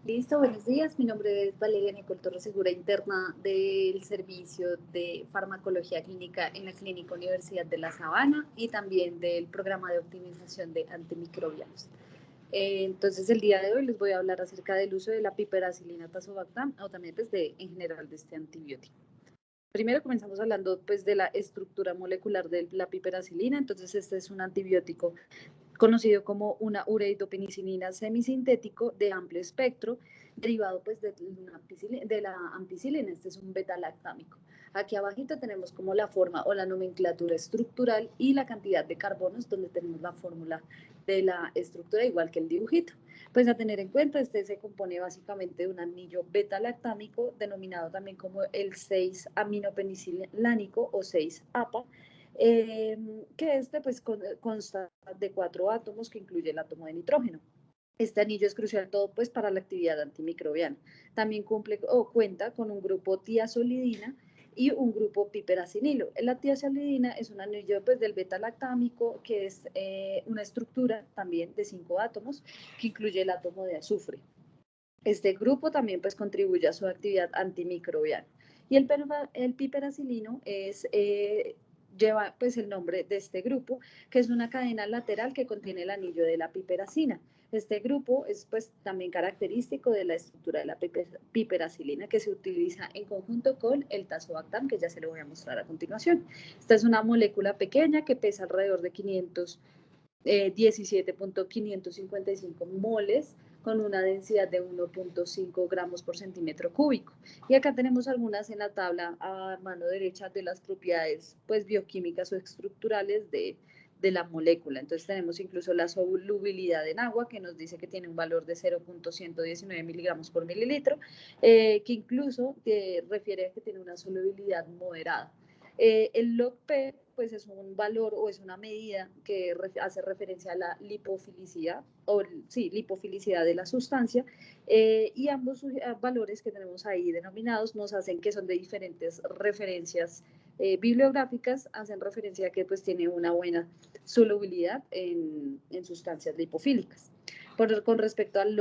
Listo, buenos días. Mi nombre es Valeria Nicole Torres Segura, interna del Servicio de Farmacología Clínica en la Clínica Universidad de La Sabana y también del programa de optimización de antimicrobianos. Entonces, el día de hoy les voy a hablar acerca del uso de la piperacilina tazobactam o también pues, en general de este antibiótico. Primero comenzamos hablando pues, de la estructura molecular de la piperacilina. Entonces, este es un antibiótico conocido como una ureopenicilina semisintético de amplio espectro, derivado pues de la ampicilina. Este es un beta-lactámico. Aquí abajito tenemos como la forma o la nomenclatura estructural y la cantidad de carbonos, donde tenemos la fórmula de la estructura, igual que el dibujito. Pues a tener en cuenta, este se compone básicamente de un anillo beta-lactámico, denominado también como el 6-aminopenisillánico o 6-APA, que este pues consta de 4 átomos que incluye el átomo de nitrógeno. Este anillo es crucial todo pues para la actividad antimicrobiana. También cumple o cuenta con un grupo tiazolidina y un grupo piperacinilo. La tiazolidina es un anillo pues del beta-lactámico que es una estructura también de 5 átomos que incluye el átomo de azufre. Este grupo también pues contribuye a su actividad antimicrobiana. Y el piperacilino lleva pues el nombre de este grupo, que es una cadena lateral que contiene el anillo de la piperacina. Este grupo es pues también característico de la estructura de la piperacilina, que se utiliza en conjunto con el tazobactam, que ya se lo voy a mostrar a continuación. Esta es una molécula pequeña que pesa alrededor de 17.555 moles, con una densidad de 1.5 gramos por centímetro cúbico. Y acá tenemos algunas en la tabla a mano derecha de las propiedades pues, bioquímicas o estructurales de la molécula. Entonces tenemos incluso la solubilidad en agua, que nos dice que tiene un valor de 0.119 miligramos por mililitro, que incluso refiere a que tiene una solubilidad moderada. El log-P pues es un valor o es una medida que hace referencia a la lipofilicidad o sí, lipofilicidad de la sustancia, y ambos valores que tenemos ahí denominados nos hacen que son de diferentes referencias bibliográficas, hacen referencia a que pues tiene una buena solubilidad en sustancias lipofílicas. Con respecto al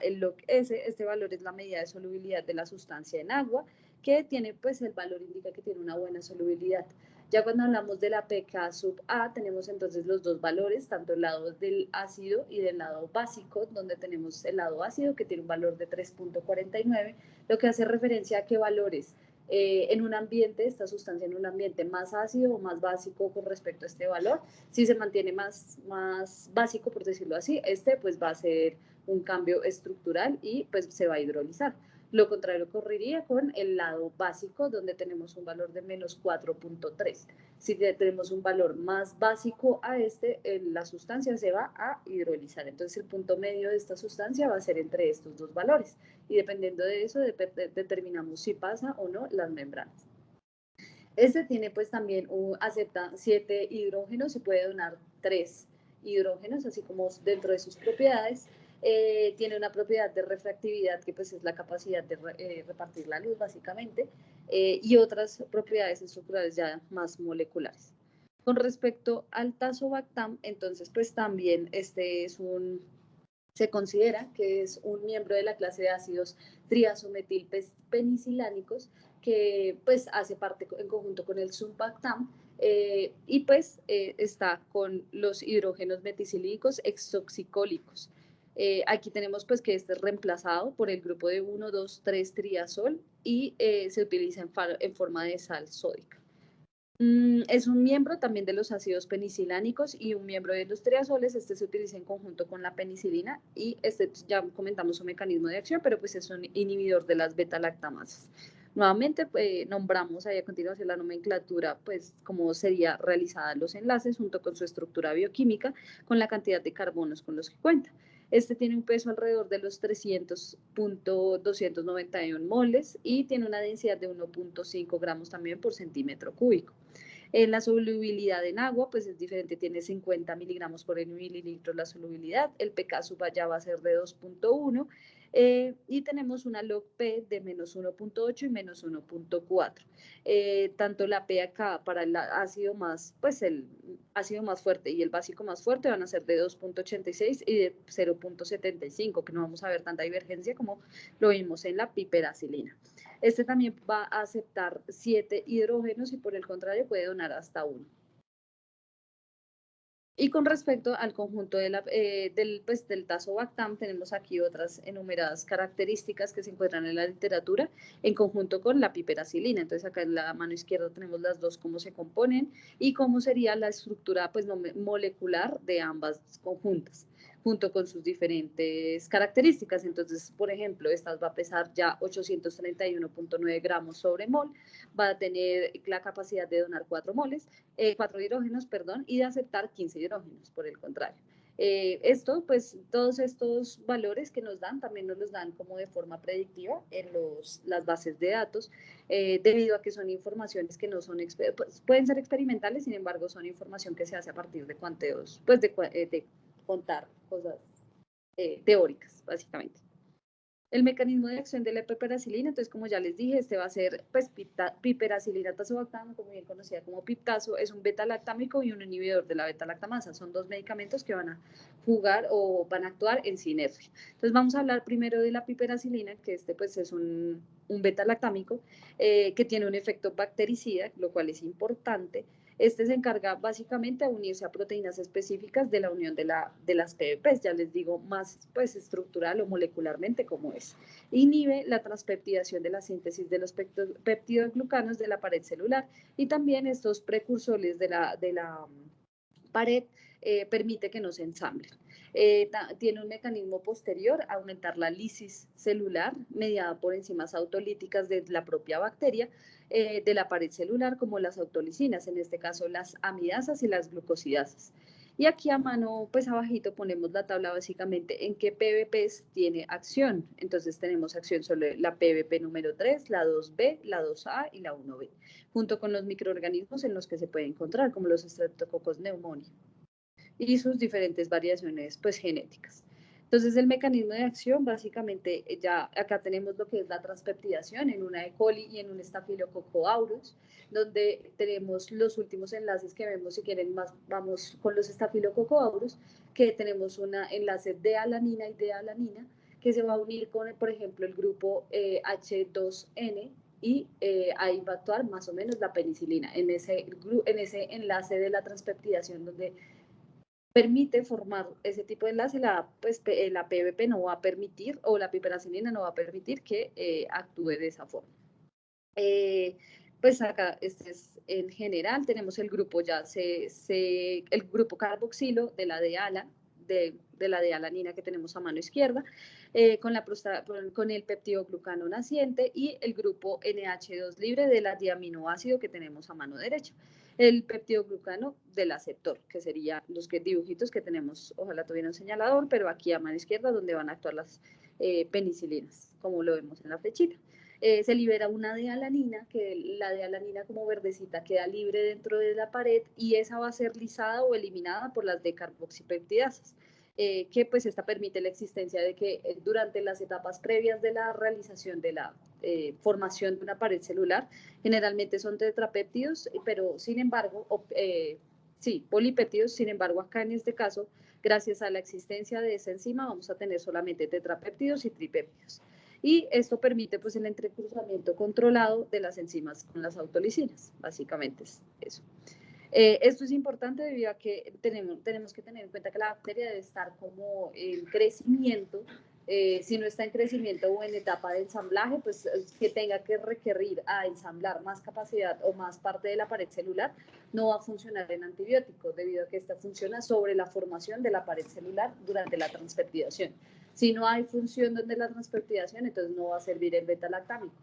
el log-S, este valor es la medida de solubilidad de la sustancia en agua, que tiene pues el valor indica que tiene una buena solubilidad. Ya cuando hablamos de la pK sub A, tenemos entonces los dos valores, tanto el lado del ácido y del lado básico, donde tenemos el lado ácido que tiene un valor de 3.49, lo que hace referencia a qué valores en un ambiente, esta sustancia en un ambiente más ácido o más básico con respecto a este valor. Si se mantiene más básico, por decirlo así, este pues va a ser un cambio estructural y pues se va a hidrolizar. Lo contrario ocurriría con el lado básico, donde tenemos un valor de menos 4.3. Si tenemos un valor más básico a este, la sustancia se va a hidrolizar. Entonces, el punto medio de esta sustancia va a ser entre estos dos valores. Y dependiendo de eso, determinamos si pasa o no las membranas. Este tiene pues también, acepta 7 hidrógenos y puede donar 3 hidrógenos, así como dentro de sus propiedades. Tiene una propiedad de refractividad que pues es la capacidad de repartir la luz básicamente, y otras propiedades estructurales ya más moleculares. Con respecto al tazobactam, entonces pues también este es se considera que es un miembro de la clase de ácidos triazometilpenicilánicos que pues hace parte en conjunto con el sumbactam, y pues está con los hidrógenos meticilínicos exoxicólicos. Aquí tenemos pues que este es reemplazado por el grupo de 1, 2, 3 triazol y se utiliza en forma de sal sódica. Es un miembro también de los ácidos penicilánicos y un miembro de los triazoles. Este se utiliza en conjunto con la penicilina y este ya comentamos su mecanismo de acción, pero pues es un inhibidor de las beta-lactamasas. Nuevamente nombramos ahí a continuación la nomenclatura, pues cómo sería realizada los enlaces junto con su estructura bioquímica, con la cantidad de carbonos con los que cuenta. Este tiene un peso alrededor de los 300.291 moles y tiene una densidad de 1.5 gramos también por centímetro cúbico. La solubilidad en agua, pues es diferente, tiene 50 miligramos por mililitro la solubilidad, el pK sub allá va a ser de 2.1, y tenemos una log P de menos 1.8 y menos 1.4. Tanto la P acá para el ácido más, pues el ácido más fuerte y el básico más fuerte van a ser de 2.86 y de 0.75, que no vamos a ver tanta divergencia como lo vimos en la piperacilina. Este también va a aceptar 7 hidrógenos y por el contrario puede donar hasta 1. Y con respecto al conjunto de del tazobactam, tenemos aquí otras enumeradas características que se encuentran en la literatura en conjunto con la piperacilina. Entonces acá en la mano izquierda tenemos las dos, cómo se componen y cómo sería la estructura pues, molecular de ambas conjuntas, junto con sus diferentes características. Entonces, por ejemplo, esta va a pesar ya 831.9 gramos sobre mol, va a tener la capacidad de donar 4 moles, 4 hidrógenos, perdón, y de aceptar 15 hidrógenos, por el contrario. Esto, pues, todos estos valores que nos dan, también nos los dan como de forma predictiva en las bases de datos, debido a que son informaciones que no son, pues, pueden ser experimentales, sin embargo, son información que se hace a partir de cuanteos, pues, de contar cosas teóricas, básicamente. El mecanismo de acción de la piperacilina, entonces como ya les dije, este va a ser pues piperacilina tazobactam, como bien conocida como piptazo, es un beta-lactámico y un inhibidor de la beta-lactamasa. Son dos medicamentos que van a jugar o van a actuar en sinergia. Entonces vamos a hablar primero de la piperacilina, que este pues es un beta-lactámico que tiene un efecto bactericida, lo cual es importante. Este se encarga básicamente de unirse a proteínas específicas de la unión de las PBPs, ya les digo más pues estructural o molecularmente cómo es. Inhibe la transpeptidación de la síntesis de los peptidoglucanos de la pared celular y también estos precursores de la pared permite que no se ensamblen. Tiene un mecanismo posterior a aumentar la lisis celular mediada por enzimas autolíticas de la propia bacteria de la pared celular, como las autolisinas, en este caso las amidasas y las glucosidasas. Y aquí a mano, pues abajito ponemos la tabla básicamente en qué PBPs tiene acción. Entonces tenemos acción sobre la PBP número 3, la 2B, la 2A y la 1B, junto con los microorganismos en los que se puede encontrar, como los Streptococcus pneumoniae y sus diferentes variaciones pues, genéticas. Entonces, el mecanismo de acción, básicamente, ya acá tenemos lo que es la transpeptidación en una E. coli y en un Staphylococcus aureus, donde tenemos los últimos enlaces que vemos, si quieren más, vamos con los Staphylococcus aureus, que tenemos un enlace de alanina y de alanina, que se va a unir con, por ejemplo, el grupo H2N, y ahí va a actuar más o menos la penicilina, en ese enlace de la transpeptidación donde permite formar ese tipo de enlace, la PBP no va a permitir, o la piperacilina no va a permitir que actúe de esa forma. Pues acá, este es en general, tenemos el grupo el grupo carboxilo de la D-ala, de la D-alanina que tenemos a mano izquierda, con el peptidoglucano naciente y el grupo NH2 libre de la diaminoácido que tenemos a mano derecha. El peptidoglucano del aceptor, que serían los dibujitos que tenemos, ojalá tuviera un señalador, pero aquí a mano izquierda donde van a actuar las penicilinas, como lo vemos en la flechita. Se libera una D-alanina, que la D-alanina como verdecita queda libre dentro de la pared y esa va a ser lisada o eliminada por las decarboxipeptidasas. Que pues esta permite la existencia de que durante las etapas previas de la realización de la formación de una pared celular, generalmente son tetrapéptidos, pero sin embargo, sí, polipéptidos, sin embargo acá en este caso, gracias a la existencia de esa enzima, vamos a tener solamente tetrapéptidos y tripéptidos. Y esto permite pues el entrecruzamiento controlado de las enzimas con las autolisinas, básicamente es eso. Esto es importante debido a que tenemos que tener en cuenta que la bacteria debe estar como en crecimiento. Si no está en crecimiento o en etapa de ensamblaje, pues que tenga que requerir a ensamblar más capacidad o más parte de la pared celular, no va a funcionar en antibiótico, debido a que esta funciona sobre la formación de la pared celular durante la transpeptidación. Si no hay función donde la transpeptidación, entonces no va a servir el beta-lactámico.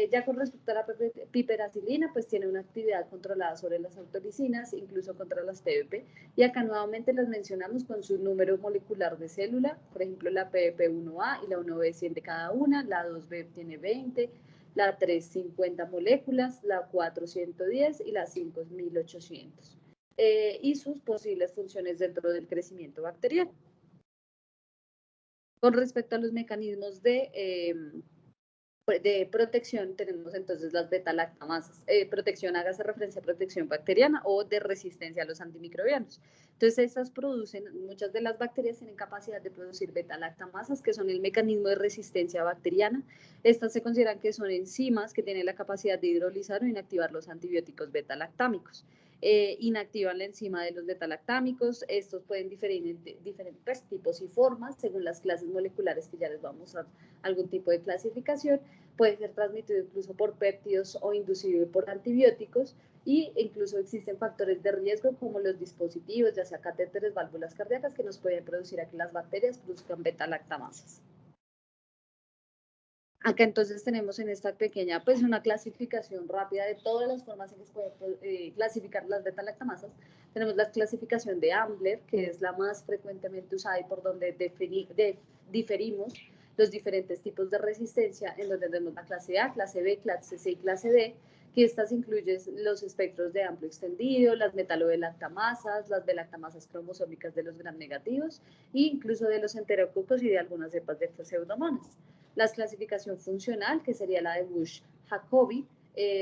Ya con respecto a la piperacilina, pues tiene una actividad controlada sobre las autolisinas, incluso contra las PBP, y acá nuevamente las mencionamos con su número molecular de célula, por ejemplo la PBP1A y la 1B 100 de cada una, la 2B tiene 20, la 3 50 moléculas, la 4 110 y la 5 1800, y sus posibles funciones dentro del crecimiento bacteriano. Con respecto a los mecanismos de protección, tenemos entonces las beta-lactamasas. Protección, hágase referencia a protección bacteriana o de resistencia a los antimicrobianos. Entonces, estas producen, muchas de las bacterias tienen capacidad de producir beta-lactamasas, que son el mecanismo de resistencia bacteriana. Estas se consideran que son enzimas que tienen la capacidad de hidrolizar o inactivar los antibióticos beta-lactámicos. Inactivan la enzima de los beta-lactámicos. Estos pueden diferir en diferentes tipos y formas según las clases moleculares que ya les vamos a mostrar algún tipo de clasificación. Puede ser transmitido incluso por péptidos o inducido por antibióticos, y incluso existen factores de riesgo como los dispositivos, ya sea catéteres, válvulas cardíacas, que nos pueden producir a que las bacterias produzcan beta-lactamasas. Acá entonces tenemos en esta pequeña, pues una clasificación rápida de todas las formas en que se puede clasificar las beta-lactamasas. Tenemos la clasificación de Ambler, que es la más frecuentemente usada y por donde diferimos los diferentes tipos de resistencia, en donde tenemos la clase A, clase B, clase C y clase D, que estas incluyen los espectros de amplio extendido, las metalovelactamasas, las belactamasas cromosómicas de los gram negativos, e incluso de los enterococos y de algunas cepas de pseudomonas. La clasificación funcional, que sería la de Bush-Jacobi,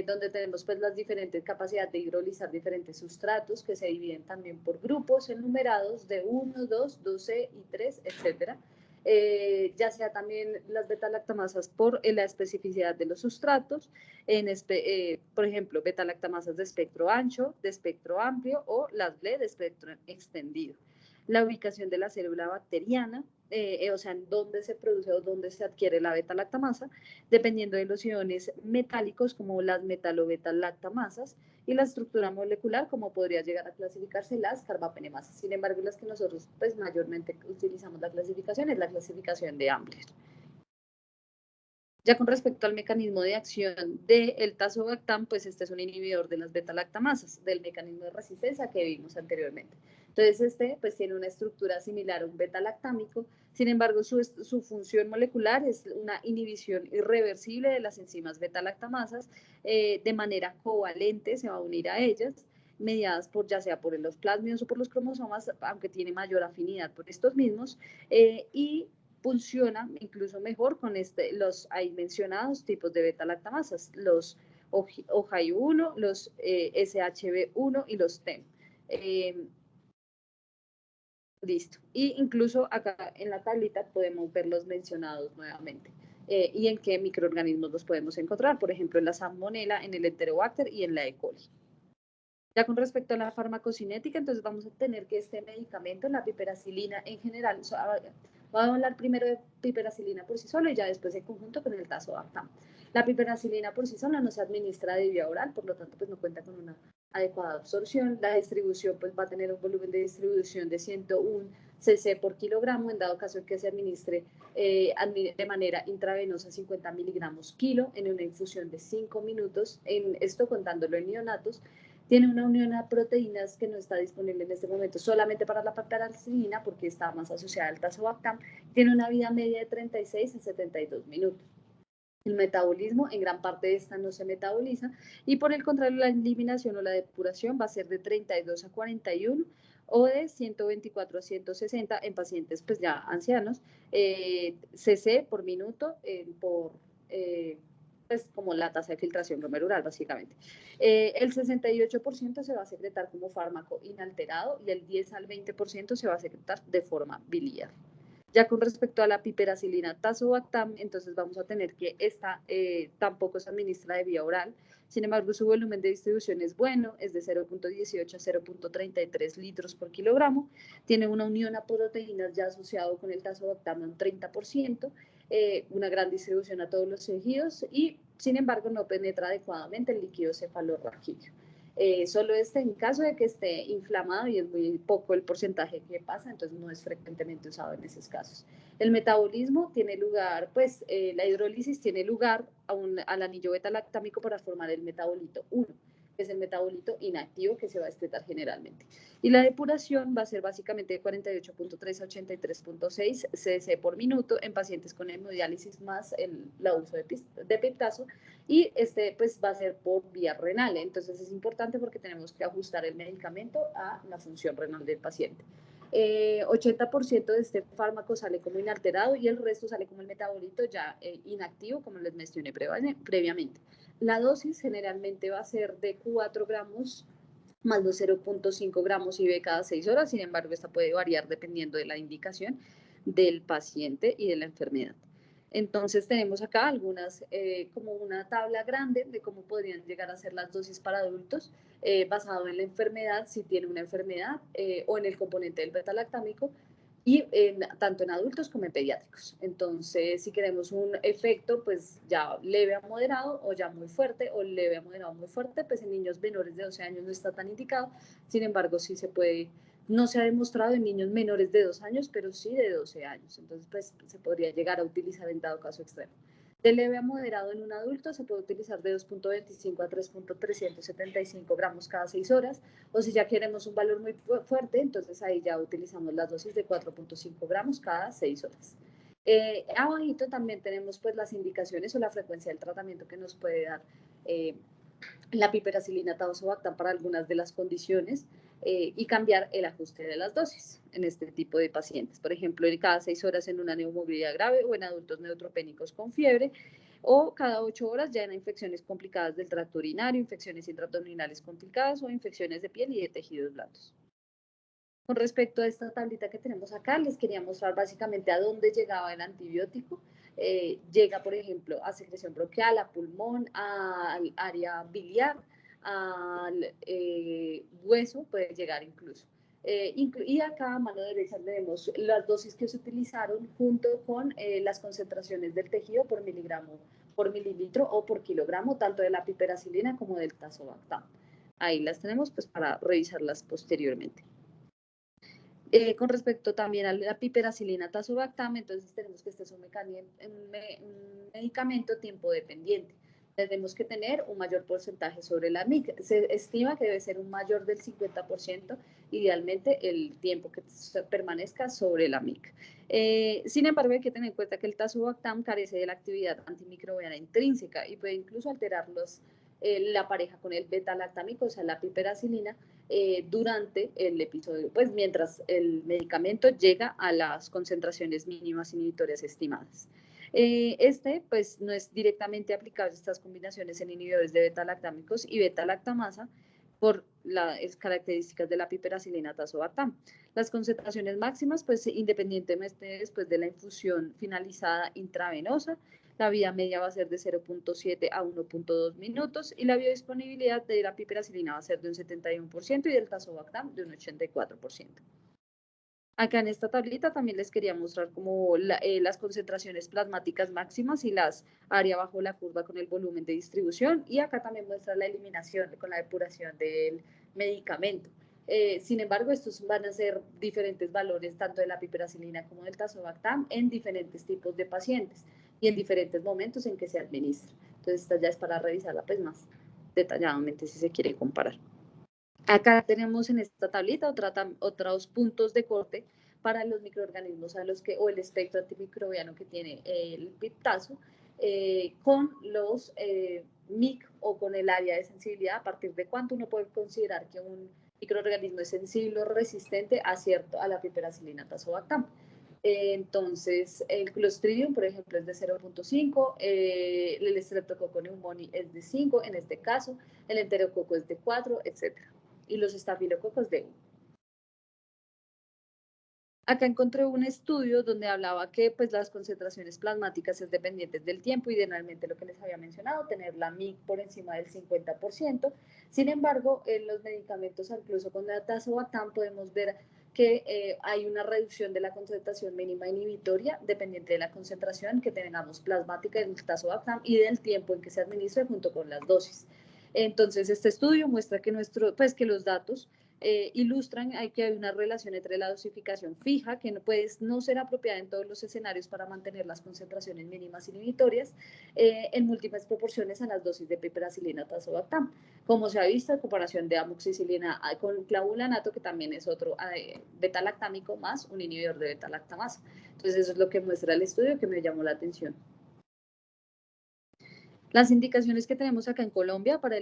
donde tenemos pues las diferentes capacidades de hidrolizar diferentes sustratos que se dividen también por grupos enumerados de 1, 2, 12 y 3, etcétera. Ya sea también las beta-lactamasas por la especificidad de los sustratos, por ejemplo, beta-lactamasas de espectro ancho, de espectro amplio, o las BLE de espectro extendido. La ubicación de la célula bacteriana, o sea, en dónde se produce o dónde se adquiere la beta-lactamasa, dependiendo de los iones metálicos como las metalo-beta-lactamasas, y la estructura molecular, como podría llegar a clasificarse las carbapenemasas. Sin embargo, las que nosotros pues mayormente utilizamos la clasificación es la clasificación de Ambler. Ya con respecto al mecanismo de acción del tazobactam, pues este es un inhibidor de las beta-lactamasas, del mecanismo de resistencia que vimos anteriormente. Entonces, este pues tiene una estructura similar a un beta-lactámico, sin embargo, su función molecular es una inhibición irreversible de las enzimas beta-lactamasas, de manera covalente se va a unir a ellas, mediadas por ya sea por los plásmidos o por los cromosomas, aunque tiene mayor afinidad por estos mismos, y funciona incluso mejor con los ahí mencionados tipos de beta-lactamasas, los OHI1, los SHB1 y los TEM. Listo. Y incluso acá en la tablita podemos ver los mencionados nuevamente. Y en qué microorganismos los podemos encontrar, por ejemplo, en la Salmonella, en el Enterobacter y en la E. coli. Ya con respecto a la farmacocinética, entonces vamos a tener que este medicamento, la piperacilina en general, vamos a hablar primero de piperacilina por sí solo y ya después en conjunto con el tazobactam. La piperacilina por sí sola no se administra de vía oral, por lo tanto pues no cuenta con una adecuada absorción. La distribución pues va a tener un volumen de distribución de 101 cc por kilogramo, en dado caso que se administre de manera intravenosa 50 miligramos kilo en una infusión de 5 minutos, en esto contándolo en neonatos. Tiene una unión a proteínas que no está disponible en este momento solamente para la piperacilina porque está más asociada al tazobactam. Tiene una vida media de 36 a 72 minutos. El metabolismo, en gran parte de esta no se metaboliza, y por el contrario, la eliminación o la depuración va a ser de 32 a 41 o de 124 a 160 en pacientes pues ya ancianos, cc por minuto, pues como la tasa de filtración glomerular básicamente. El 68% se va a secretar como fármaco inalterado y el 10 al 20% se va a secretar de forma biliar. Ya con respecto a la piperacilina tazobactam, entonces vamos a tener que esta tampoco se administra de vía oral, sin embargo su volumen de distribución es bueno, es de 0.18 a 0.33 litros por kilogramo, tiene una unión a proteínas ya asociado con el tazobactam un 30%, una gran distribución a todos los tejidos y sin embargo no penetra adecuadamente el líquido cefalorraquídeo. Solo en caso de que esté inflamado y es muy poco el porcentaje que pasa, entonces no es frecuentemente usado en esos casos. El metabolismo tiene lugar, pues la hidrólisis tiene lugar al anillo beta-lactámico para formar el metabolito 1, que es el metabolito inactivo que se va a excretar generalmente. Y la depuración va a ser básicamente de 48.3 a 83.6 cc por minuto en pacientes con hemodiálisis más el uso de piptazo, y pues va a ser por vía renal. Entonces es importante porque tenemos que ajustar el medicamento a la función renal del paciente. 80% de este fármaco sale como inalterado y el resto sale como el metabolito ya inactivo, como les mencioné previamente. La dosis generalmente va a ser de 4 gramos más los 0.5 gramos IV cada 6 horas, sin embargo, esta puede variar dependiendo de la indicación del paciente y de la enfermedad. Entonces tenemos acá algunas, como una tabla grande de cómo podrían llegar a ser las dosis para adultos, basado en la enfermedad, si tiene una enfermedad, o en el componente del beta-lactámico, y tanto en adultos como en pediátricos. Entonces, si queremos un efecto, pues ya leve a moderado, o ya muy fuerte, o leve a moderado muy fuerte, pues en niños menores de 12 años no está tan indicado, sin embargo, sí se puede. No se ha demostrado en niños menores de 2 años, pero sí de 12 años. Entonces, pues se podría llegar a utilizar en dado caso extremo. De leve a moderado en un adulto se puede utilizar de 2.25 a 3.375 gramos cada 6 horas, o si ya queremos un valor muy fuerte, entonces ahí ya utilizamos las dosis de 4.5 gramos cada 6 horas. Abajito también tenemos pues las indicaciones o la frecuencia del tratamiento que nos puede dar la piperacilina tazobactam para algunas de las condiciones, y cambiar el ajuste de las dosis en este tipo de pacientes. Por ejemplo, cada 6 horas en una neumovilidad grave o en adultos neutropénicos con fiebre, o cada 8 horas ya en infecciones complicadas del tracto urinario, infecciones intraabdominales complicadas o infecciones de piel y de tejidos blandos. Con respecto a esta tablita que tenemos acá, les quería mostrar básicamente a dónde llegaba el antibiótico. Llega, por ejemplo, a secreción bronquial, a pulmón, al área biliar, al hueso, puede llegar incluso. Y acá a mano derecha tenemos las dosis que se utilizaron junto con las concentraciones del tejido por miligramo, por mililitro o por kilogramo, tanto de la piperacilina como del tazobactam. Ahí las tenemos pues para revisarlas posteriormente. Con respecto también a la piperacilina tazobactam, entonces tenemos que este es un medicamento tiempo dependiente. Tenemos que tener un mayor porcentaje sobre la MIC. Se estima que debe ser un mayor del 50%, idealmente el tiempo que permanezca sobre la MIC. Sin embargo, hay que tener en cuenta que el tazobactam carece de la actividad antimicrobiana intrínseca y puede incluso alterar la pareja con el beta-lactámico, o sea, la piperacilina, durante el episodio, pues mientras el medicamento llega a las concentraciones mínimas inhibitorias estimadas. Pues no es directamente aplicable estas combinaciones en inhibidores de beta-lactámicos y beta-lactamasa por las características de la piperacilina tazobactam. Las concentraciones máximas, pues independientemente después de la infusión finalizada intravenosa, la vía media va a ser de 0.7 a 1.2 minutos y la biodisponibilidad de la piperacilina va a ser de un 71% y del tazobactam de un 84%. Acá en esta tablita también les quería mostrar como las concentraciones plasmáticas máximas y las área bajo la curva con el volumen de distribución, y acá también muestra la eliminación con la depuración del medicamento. Sin embargo, estos van a ser diferentes valores tanto de la piperacilina como del tazobactam en diferentes tipos de pacientes y en diferentes momentos en que se administra. Entonces, esta ya es para revisarla pues más detalladamente si se quiere comparar. Acá tenemos en esta tablita otros puntos de corte para los microorganismos o el espectro antimicrobiano que tiene el piptazo, con los MIC o con el área de sensibilidad, a partir de cuánto uno puede considerar que un microorganismo es sensible o resistente a la piperacilina tazobactam. Entonces, el Clostridium, por ejemplo, es de 0.5, el Streptococcus pneumoniae es de 5, en este caso, el Enterococo es de 4, etc. Y los estafilococos de 1. Acá encontré un estudio donde hablaba que pues, las concentraciones plasmáticas es dependientes del tiempo y generalmente lo que les había mencionado, tener la MIC por encima del 50%. Sin embargo, en los medicamentos, incluso con la tazobactam, podemos ver que hay una reducción de la concentración mínima inhibitoria dependiente de la concentración que tengamos plasmática en el tazobactam y del tiempo en que se administra junto con las dosis. Entonces, este estudio muestra que, que los datos ilustran que hay una relación entre la dosificación fija, que no puede no ser apropiada en todos los escenarios para mantener las concentraciones mínimas inhibitorias, en múltiples proporciones a las dosis de piperacilina tazobactam, como se ha visto en comparación de amoxicilina con clavulanato, que también es otro beta-lactámico más un inhibidor de beta-lactamasa. Entonces eso es lo que muestra el estudio que me llamó la atención. Las indicaciones que tenemos acá en Colombia para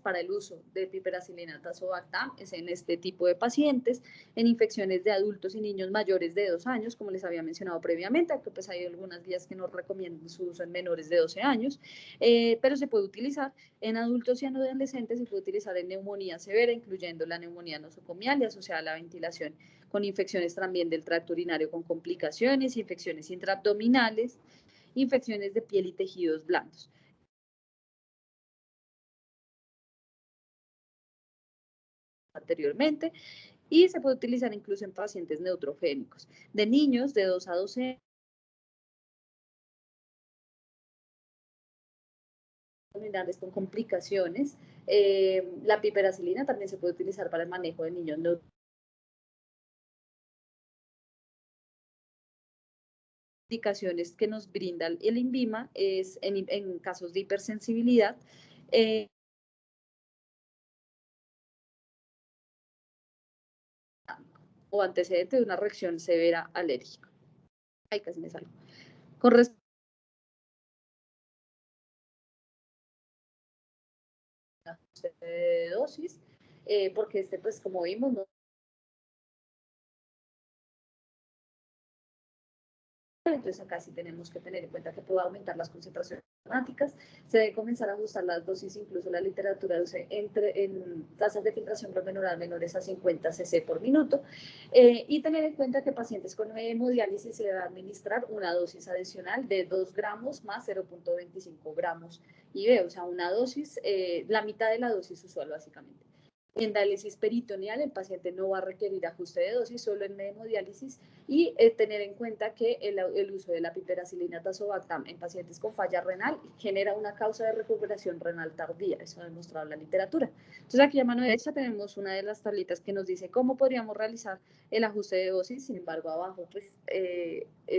para el uso de piperacilina tazobactam es en este tipo de pacientes, en infecciones de adultos y niños mayores de 2 años, como les había mencionado previamente, aunque pues hay algunas guías que nos recomiendan su uso en menores de 12 años, pero se puede utilizar en adultos y en adolescentes, se puede utilizar en neumonía severa, incluyendo la neumonía nosocomial y asociada a la ventilación, con infecciones también del tracto urinario con complicaciones, infecciones intraabdominales, infecciones de piel y tejidos blandos. Anteriormente, y se puede utilizar incluso en pacientes neutrogénicos, de niños de 2 a 12 abdominales con complicaciones. La piperacilina también se puede utilizar para el manejo de niños indicaciones que nos brinda el INVIMA es en casos de hipersensibilidad, o antecedente de una reacción severa alérgica. Ay, casi me salgo. Con respecto a de dosis, porque pues como vimos, no. Entonces acá sí tenemos que tener en cuenta que puede aumentar las concentraciones aromáticas, se debe comenzar a ajustar las dosis, incluso la literatura dice en tasas de filtración glomerular menores a 50 cc por minuto, y tener en cuenta que pacientes con hemodiálisis se le va a administrar una dosis adicional de 2 gramos más 0.25 gramos IV, o sea, una dosis, la mitad de la dosis usual básicamente. En diálisis peritoneal, el paciente no va a requerir ajuste de dosis, solo en hemodiálisis, y tener en cuenta que el uso de la piperacilina tazobactam en pacientes con falla renal genera una causa de recuperación renal tardía, eso ha demostrado la literatura. Entonces aquí a mano derecha tenemos una de las tablitas que nos dice cómo podríamos realizar el ajuste de dosis, sin embargo abajo pues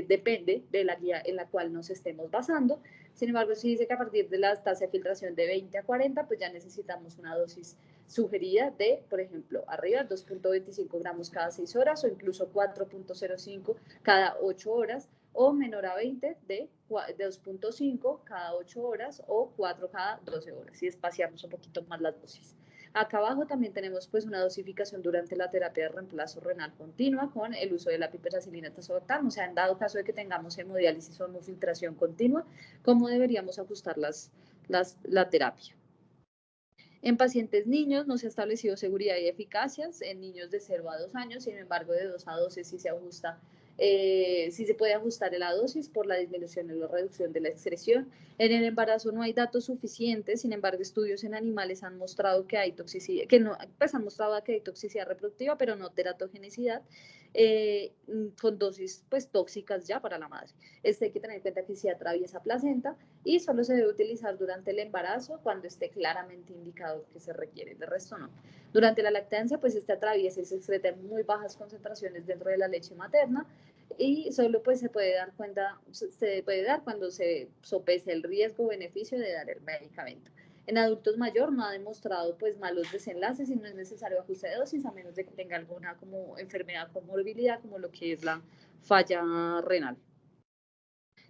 depende de la guía en la cual nos estemos basando. Sin embargo, si dice que a partir de la tasa de filtración de 20 a 40, pues ya necesitamos una dosis sugerida de, por ejemplo, arriba 2.25 gramos cada 6 horas o incluso 4.05 cada 8 horas, o menor a 20 de 2.5 cada 8 horas o 4 cada 12 horas, y espaciamos un poquito más las dosis. Acá abajo también tenemos pues una dosificación durante la terapia de reemplazo renal continua con el uso de la piperacilina tazobactam, o sea, en dado caso de que tengamos hemodiálisis o hemofiltración continua, cómo deberíamos ajustar la terapia. En pacientes niños no se ha establecido seguridad y eficacias, en niños de 0 a 2 años, sin embargo de 2 a 12 sí se ajusta, sí se puede ajustar la dosis por la disminución o la reducción de la excreción. En el embarazo no hay datos suficientes, sin embargo estudios en animales han mostrado que hay toxicidad, que no, pues han mostrado que hay toxicidad reproductiva, pero no teratogenicidad, con dosis pues tóxicas ya para la madre. Hay que tener en cuenta que si atraviesa placenta y solo se debe utilizar durante el embarazo cuando esté claramente indicado que se requiere, de resto no. Durante la lactancia, pues atraviesa y se excreta en muy bajas concentraciones dentro de la leche materna y solo pues se puede dar cuando se sopese el riesgo-beneficio de dar el medicamento. En adultos mayor no ha demostrado pues malos desenlaces y no es necesario ajuste de dosis a menos de que tenga alguna como enfermedad con morbilidad como lo que es la falla renal.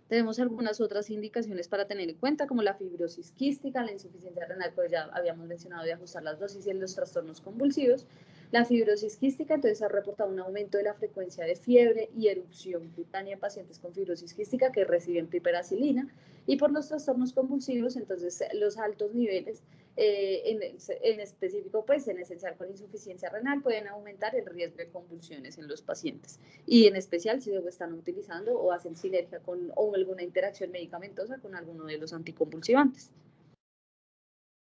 Tenemos algunas otras indicaciones para tener en cuenta, como la fibrosis quística, la insuficiencia renal, pues ya habíamos mencionado de ajustar las dosis y en los trastornos convulsivos. La fibrosis quística, entonces, ha reportado un aumento de la frecuencia de fiebre y erupción cutánea en pacientes con fibrosis quística que reciben piperacilina. Y por los trastornos convulsivos, entonces, los altos niveles, en específico, pues en esencial con insuficiencia renal, pueden aumentar el riesgo de convulsiones en los pacientes. Y en especial si lo están utilizando o hacen sinergia con o alguna interacción medicamentosa con alguno de los anticonvulsivantes.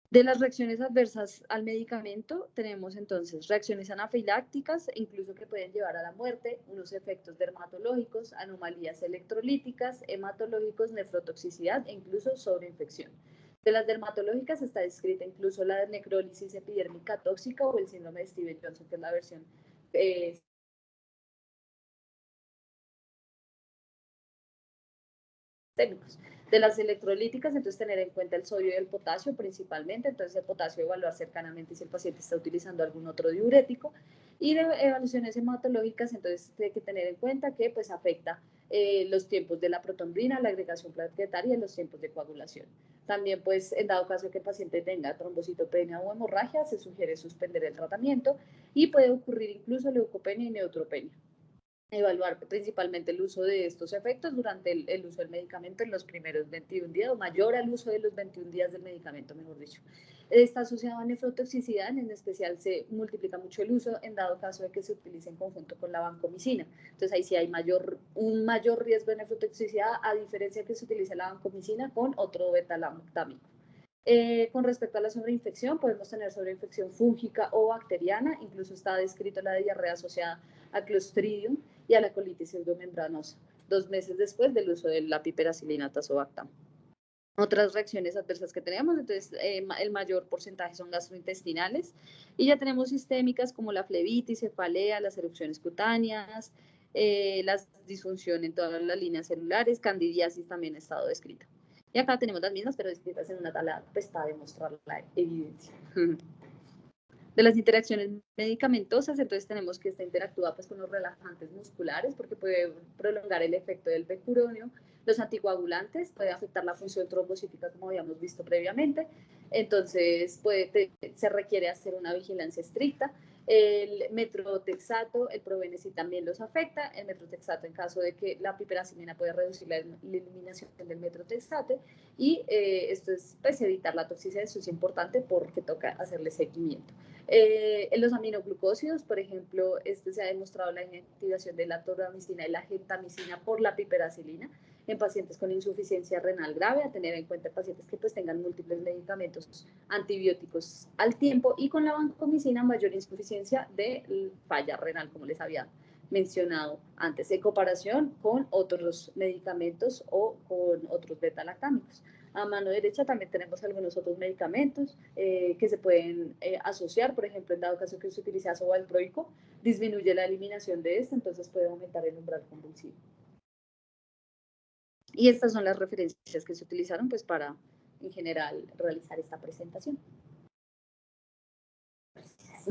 De las reacciones adversas al medicamento, tenemos entonces reacciones anafilácticas, incluso que pueden llevar a la muerte, unos efectos dermatológicos, anomalías electrolíticas, hematológicos, nefrotoxicidad e incluso sobreinfección. De las dermatológicas está descrita incluso la necrólisis epidérmica tóxica o el síndrome de Stevens-Johnson, que es la versión técnicos. De las electrolíticas, entonces tener en cuenta el sodio y el potasio principalmente, entonces el potasio evaluar cercanamente si el paciente está utilizando algún otro diurético. Y de evaluaciones hematológicas, entonces hay que tener en cuenta que pues afecta los tiempos de la protonbrina, la agregación plaquetaria y los tiempos de coagulación. También, pues, en dado caso que el paciente tenga trombocitopenia o hemorragia, se sugiere suspender el tratamiento y puede ocurrir incluso leucopenia y neutropenia. Evaluar principalmente el uso de estos efectos durante el uso del medicamento en los primeros 21 días o mayor al uso de los 21 días del medicamento, mejor dicho. Está asociado a nefrotoxicidad, en especial se multiplica mucho el uso en dado caso de que se utilice en conjunto con la vancomicina. Entonces ahí sí hay un mayor riesgo de nefrotoxicidad a diferencia que se utilice la vancomicina con otro beta-lactámico. Con respecto a la sobreinfección, podemos tener sobreinfección fúngica o bacteriana, incluso está descrito la diarrea asociada a Clostridium y a la colitis pseudomembranosa, 2 meses después del uso de la piperacilina tazobactam. Otras reacciones adversas que tenemos, entonces el mayor porcentaje son gastrointestinales y ya tenemos sistémicas como la flebitis, cefalea, las erupciones cutáneas, la disfunción en todas las líneas celulares, candidiasis también ha estado descrita. Y acá tenemos las mismas, pero descritas en una tabla pues, para demostrar la evidencia. De las interacciones medicamentosas, entonces tenemos que esta interactúa pues, con los relajantes musculares porque puede prolongar el efecto del becuronio. Los anticoagulantes puede afectar la función trombocítica como habíamos visto previamente, entonces se requiere hacer una vigilancia estricta. El metrotexato, el probenecid también los afecta. El metrotexato en caso de que la piperacilina puede reducir la eliminación del metrotexate y esto es pues, evitar la toxicidad, eso es importante porque toca hacerle seguimiento. En los aminoglucósidos, por ejemplo, se ha demostrado la inactivación de la toramicina y la gentamicina por la piperacilina en pacientes con insuficiencia renal grave, a tener en cuenta pacientes que pues tengan múltiples medicamentos antibióticos al tiempo y con la vancomicina mayor insuficiencia de falla renal, como les había mencionado antes, en comparación con otros medicamentos o con otros beta-lactámicos. A mano derecha también tenemos algunos otros medicamentos que se pueden asociar, por ejemplo, en dado caso que se utilice ácido valproico, disminuye la eliminación de este, entonces puede aumentar el umbral convulsivo. Y estas son las referencias que se utilizaron pues, para, en general, realizar esta presentación. Gracias.